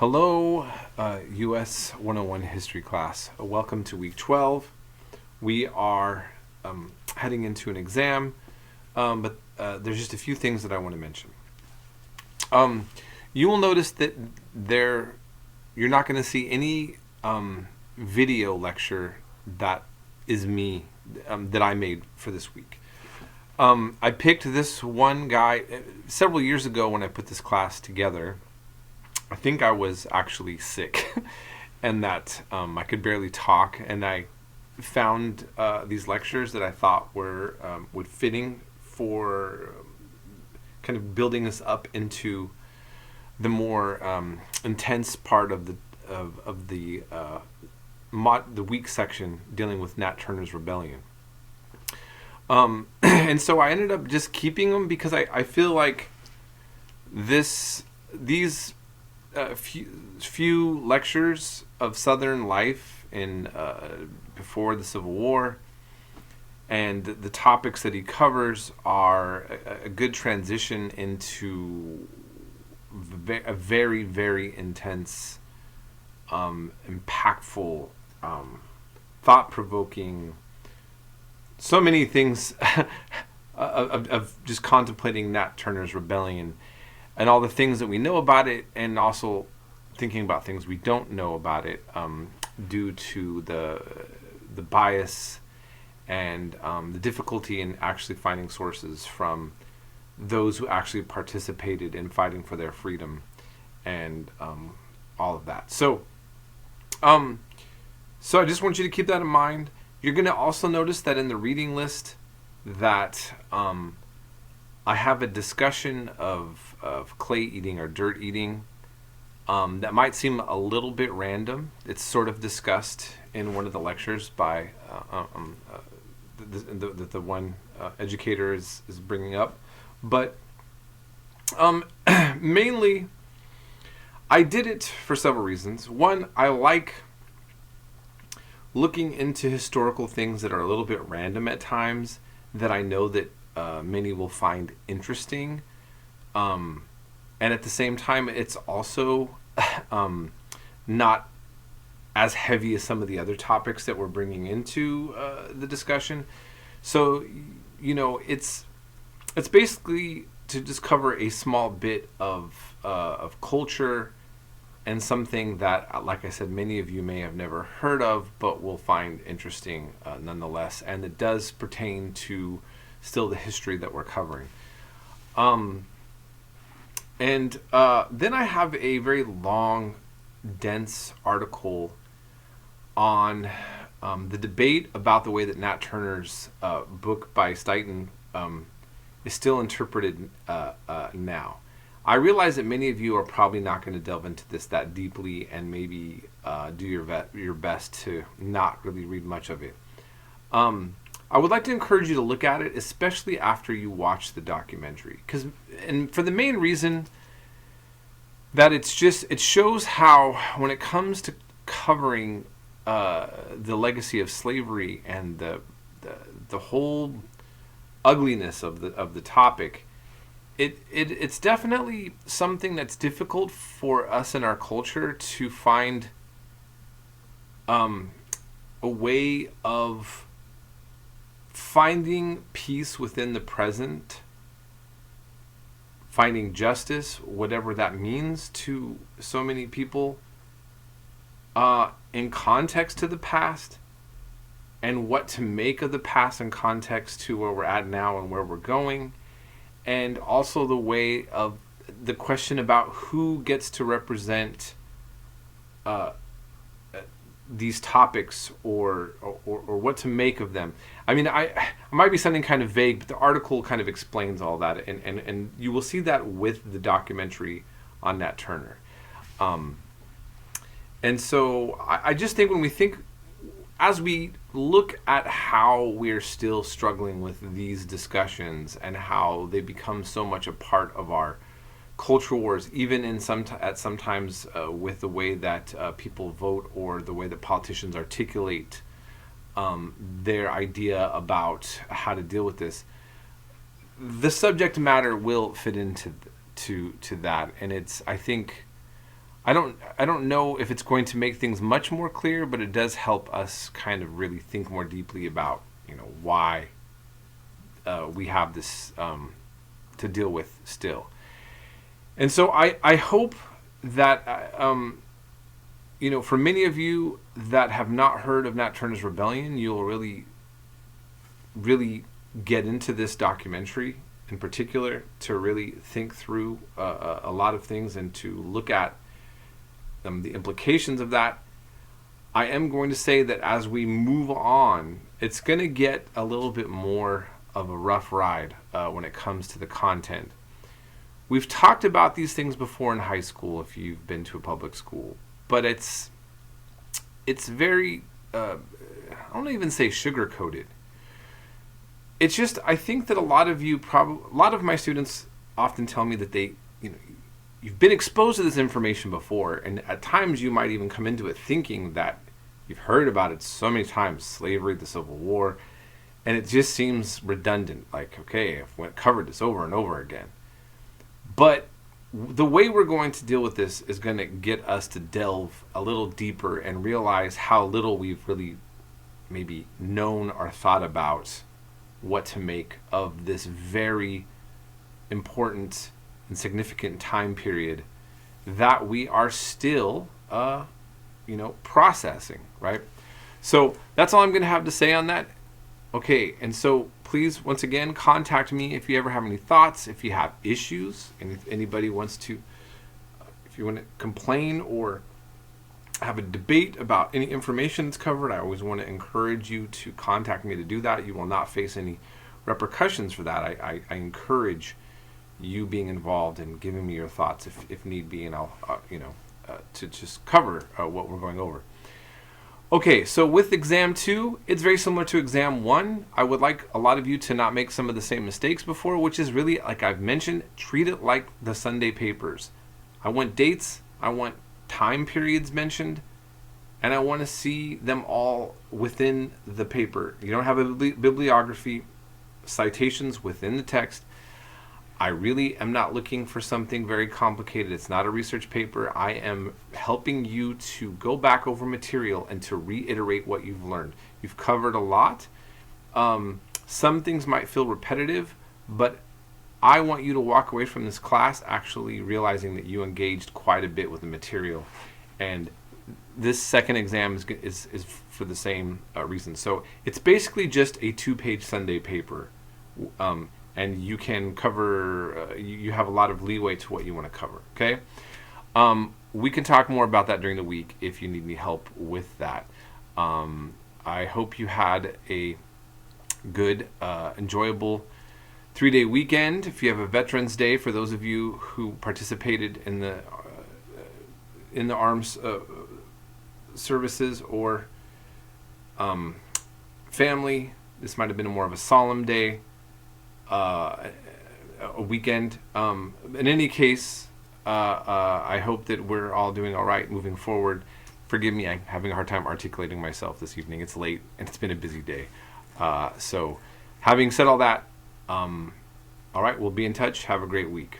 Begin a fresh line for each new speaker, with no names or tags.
Hello, US 101 history class. Welcome to week 12. We are heading into an exam, but there's just a few things that I want to mention. You will notice that you're not going to see any video lecture that is me, that I made for this week. I picked this one guy several years ago when I put this class together. I think I was actually sick and that I could barely talk, and I found these lectures that I thought were fitting for kind of building us up into the more intense part of the week section dealing with Nat Turner's Rebellion. And so I ended up just keeping them because I feel like these few lectures of Southern life in before the Civil War and the topics that he covers are a good transition into a very, very intense, impactful, thought-provoking, so many things of just contemplating Nat Turner's Rebellion and all the things that we know about it, and also thinking about things we don't know about it due to the bias and the difficulty in actually finding sources from those who actually participated in fighting for their freedom and all of that. So I just want you to keep that in mind. You're going to also notice that in the reading list that I have a discussion of clay eating or dirt eating that might seem a little bit random. It's sort of discussed in one of the lectures by the one educator is bringing up. But mainly, I did it for several reasons. One, I like looking into historical things that are a little bit random at times that I know that many will find interesting. And at the same time, it's also not as heavy as some of the other topics that we're bringing into the discussion. So, it's basically to just cover a small bit of culture and something that, like I said, many of you may have never heard of, but will find interesting nonetheless. And it does pertain to still the history that we're covering. And then I have a very long, dense article on the debate about the way that Nat Turner's book by Stuyton is still interpreted now. I realize that many of you are probably not going to delve into this that deeply and maybe do your best to not really read much of it. I would like to encourage you to look at it, especially after you watch the documentary, and for the main reason that it shows how when it comes to covering the legacy of slavery and the whole ugliness of the topic, it's definitely something that's difficult for us in our culture to find a way of finding peace within the present, finding justice, whatever that means to so many people, in context to the past, and what to make of the past in context to where we're at now and where we're going, and also the way of the question about who gets to represent these topics or what to make of them. I mean, I might be sounding kind of vague, but the article kind of explains all that, and you will see that with the documentary on Nat Turner. And so I just think as we look at how we're still struggling with these discussions and how they become so much a part of our culture wars, even sometimes with the way that people vote or the way that politicians articulate their idea about how to deal with this, the subject matter will fit into that, and it's, I think, I don't know if it's going to make things much more clear, but it does help us kind of really think more deeply about, why we have this to deal with still. And so I hope that, for many of you that have not heard of Nat Turner's Rebellion, you'll really, really get into this documentary in particular to really think through a lot of things and to look at the implications of that. I am going to say that as we move on, it's going to get a little bit more of a rough ride when it comes to the content. We've talked about these things before in high school if you've been to a public school, but it's very, I don't even say sugar-coated. It's just, I think that a lot of my students often tell me that you've been exposed to this information before, and at times you might even come into it thinking that you've heard about it so many times, slavery, the Civil War, and it just seems redundant. Like, okay, I've covered this over and over again. But the way we're going to deal with this is going to get us to delve a little deeper and realize how little we've really maybe known or thought about what to make of this very important and significant time period that we are still, processing, right? So that's all I'm going to have to say on that. Okay, and so please, once again, contact me if you ever have any thoughts, if you have issues, and if anybody wants to, if you want to complain or have a debate about any information that's covered, I always want to encourage you to contact me to do that. You will not face any repercussions for that. I encourage you being involved and giving me your thoughts if need be, and I'll, to just cover what we're going over. Okay, so with exam 2, it's very similar to exam 1. I would like a lot of you to not make some of the same mistakes before, which is really, like I've mentioned, treat it like the Sunday papers. I want dates, I want time periods mentioned, and I want to see them all within the paper. You don't have a bibliography, citations within the text. I really am not looking for something very complicated. It's not a research paper. I am helping you to go back over material and to reiterate what you've learned. You've covered a lot. Some things might feel repetitive, but I want you to walk away from this class actually realizing that you engaged quite a bit with the material. And this second exam is for the same reason. So it's basically just a 2-page Sunday paper. And you can cover, you have a lot of leeway to what you want to cover, okay? We can talk more about that during the week if you need any help with that. I hope you had a good, enjoyable 3-day weekend. If you have a Veterans Day, for those of you who participated in the armed services or family, this might have been more of a solemn day. A weekend. In any case, I hope that we're all doing all right moving forward. Forgive me, I'm having a hard time articulating myself this evening. It's late and it's been a busy day. So having said all that, all right, we'll be in touch. Have a great week.